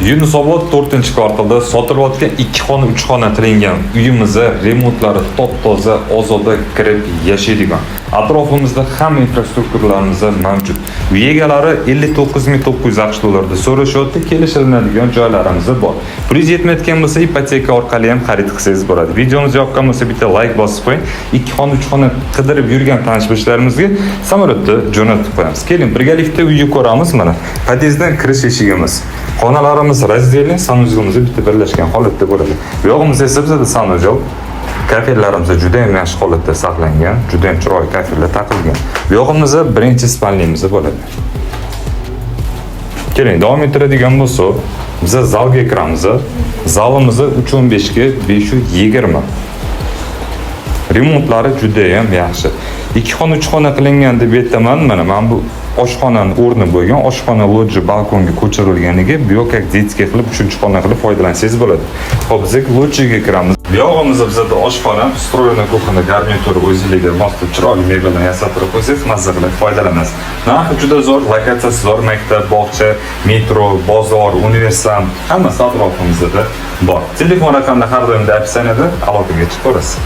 Yunusobod 4-kvartalda sotilayotgan 2 xona 3 xona qilingan uyimizda remontlari top-toza, ozoda kirib yashaydigan. Atrofimizda hamma infrastrukturalarimiz mavjud. Uy egalari 59.900 AQSh dollarida so'rashyapti, kelishiladigan joylarimiz bor. Pul yetmayotgan bo'lsa, ipoteka orqali ham xarid qilsangiz bo'ladi. Videomiz yoqqan bo'lsa, bitta like bosib qo'ying. 2 xona 3 xona qidirib yurgan tanish-bishlarimizga samolyotda jo'natib qo'yamiz. Keling, birgalikda uyni ko'ramiz mana. Podyezddan kirish eshigimiz. Xonalarimiz razdelli, sanuzelimiz bitta birlashgan holatda bo'ladi. Bu yog'imizda esa bizda sanuzel, kafellarimiz juda ham yaxshi holatda saqlangan, juda ham chiroyli kafellar taqilgan. Bu yog'imizda birinchi spalnimiz bo'ladi. Keling, davom ettiradigan bo'lsak, biz zalga kiramiz. Zalimiz 315 ga 520. Remontlari juda ham yaxshi. 2 xona 3 xona qilingan deb aytaman. Mana bu oshxonani o'rni bo'lgan, oshxona lojji balkonga ko'chirilganiga bu yoq detskiy qilib 3-xona qilib foydalansangiz bo'ladi. Xo'p, biz lojjiga kiramiz. Bu yog'imizda bizda oshxona, встроенный kuxona garnituri o'ziliga mos chiroyli mebeldan yasatib qo'ysangiz, mazza qilib foydalanasiz. Narxi juda zo'r, lokatsiyasi zo'r, maktab, bog'cha, metro, bozor, universitet, hammasi atrofimizda bor. Telefon raqamida har doim opsiyada aloqaga chiqib olasiz.